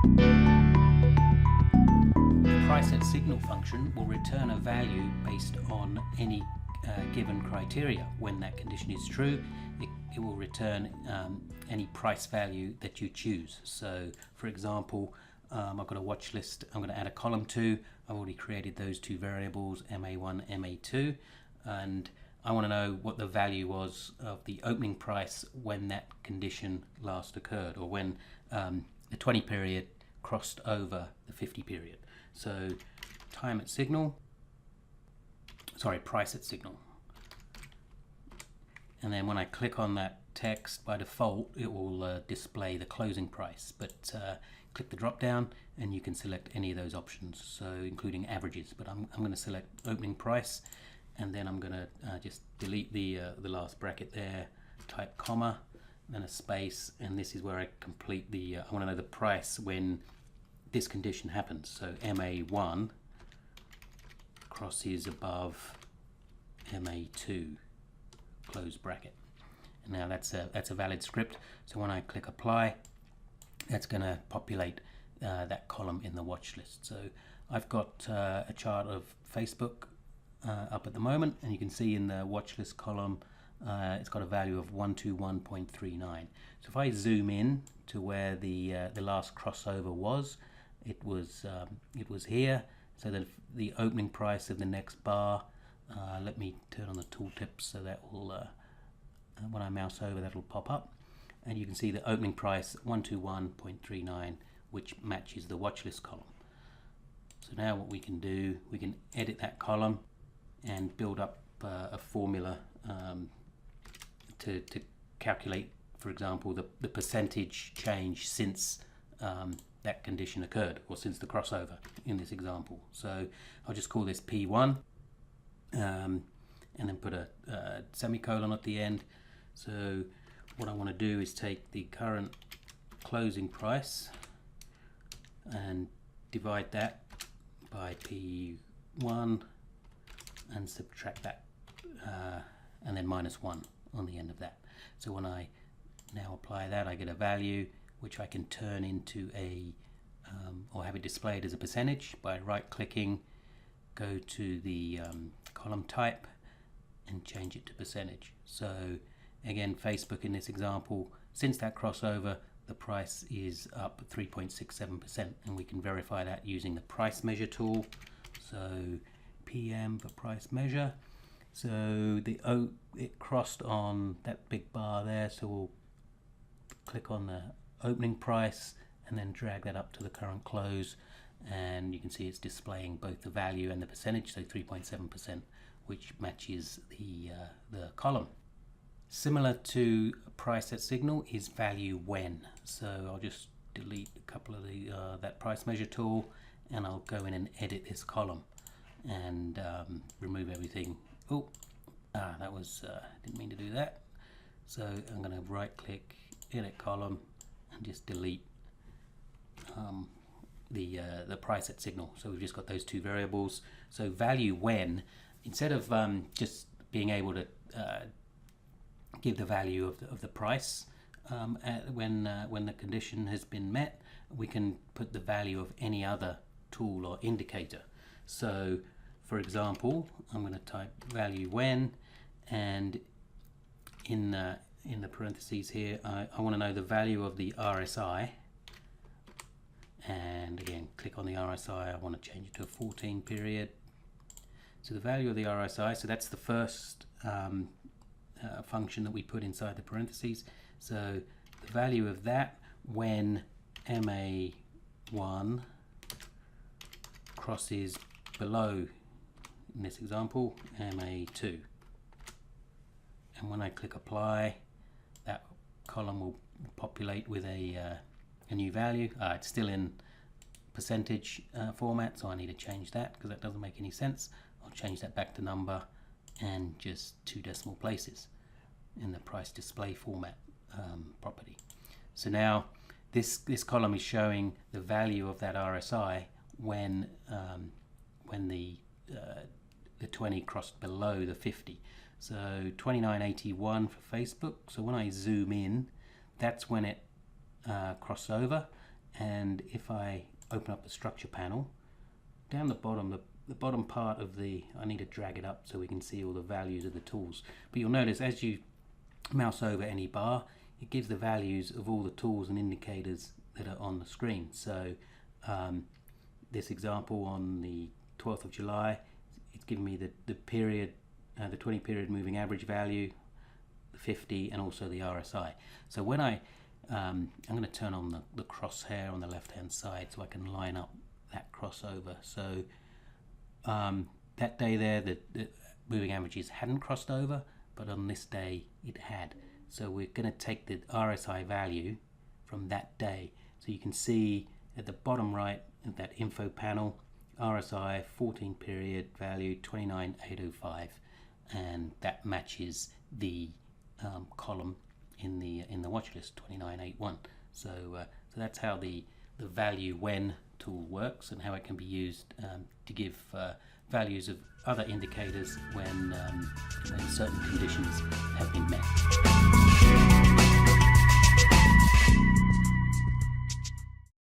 The PriceAtSignal function will return a value based on any given criteria. When that condition is true, it will return any price value that you choose. So for example, I've got a watch list I'm going to add a column to. I've already created those two variables, MA1, MA2, and I want to know what the value was of the opening price when that condition last occurred, or when the 20 period crossed over the 50 period. So PriceAtSignal, and then when I click on that text, by default it will display the closing price, but click the drop down and you can select any of those options, so including averages, but I'm going to select opening price, and then I'm going to just delete the last bracket there, type comma, then a space, and this is where I complete the I want to know the price when this condition happens. So MA1 crosses above MA2, close bracket. And now that's a valid script. So when I click apply, that's going to populate that column in the watch list. So I've got a chart of Facebook up at the moment, and you can see in the watch list column it's got a value of 121.39. So if I zoom in to where the last crossover was, it was here. So that the opening price of the next bar, let me turn on the tooltips so that will when I mouse over, that will pop up, and you can see the opening price 121.39, which matches the watch list column. So now what we can do, we can edit that column and build up a formula to calculate, for example, the percentage change since that condition occurred, or since the crossover in this example. So I'll just call this P1 and then put a semicolon at the end. So what I want to do is take the current closing price and divide that by P1 and subtract that and then minus 1 on the end of that. So when I now apply that, I get a value which I can turn into a or have it displayed as a percentage by right clicking, go to the column type and change it to percentage. So again, Facebook in this example, since that crossover, the price is up 3.67%, and we can verify that using the price measure tool. So PM for price measure. So it crossed on that big bar there, so we'll click on the opening price and then drag that up to the current close, and you can see it's displaying both the value and the percentage, so 3.7%, which matches the column. Similar to PriceAtSignal is ValueWhen. So I'll just delete a couple of the that price measure tool, and I'll go in and edit this column and remove everything. Oh, that was didn't mean to do that. So I'm going to right click, edit column, and just delete the PriceAtSignal. So we've just got those two variables. So ValueWhen, instead of just being able to give the value of the price when the condition has been met, we can put the value of any other tool or indicator. So for example, I'm going to type ValueWhen, and in the parentheses here, I want to know the value of the RSI, and again click on the RSI. I want to change it to a 14 period. So the value of the RSI, so that's the first function that we put inside the parentheses. So the value of that when MA1 crosses below, in this example, MA2. And when I click apply, that column will populate with a new value. It's still in percentage format, so I need to change that because that doesn't make any sense. I'll change that back to number and just 2 decimal places in the price display format property. So now this column is showing the value of that RSI when the 20 crossed below the 50. So 29.81 for Facebook. So when I zoom in, that's when it crossed over, and if I open up the structure panel, down the bottom, the bottom part of I need to drag it up so we can see all the values of the tools. But you'll notice as you mouse over any bar, it gives the values of all the tools and indicators that are on the screen. So this example on the 12th of July, it's giving me the period, the 20 period moving average value, the 50, and also the RSI. So when I'm going to turn on the crosshair on the left hand side so I can line up that crossover. So that day there the moving averages hadn't crossed over, but on this day it had. So we're going to take the RSI value from that day. So you can see at the bottom right of that info panel, RSI 14 period value 29805, and that matches the column in the watch list 2981. So that's how the ValueWhen tool works and how it can be used to give values of other indicators when certain conditions have been met.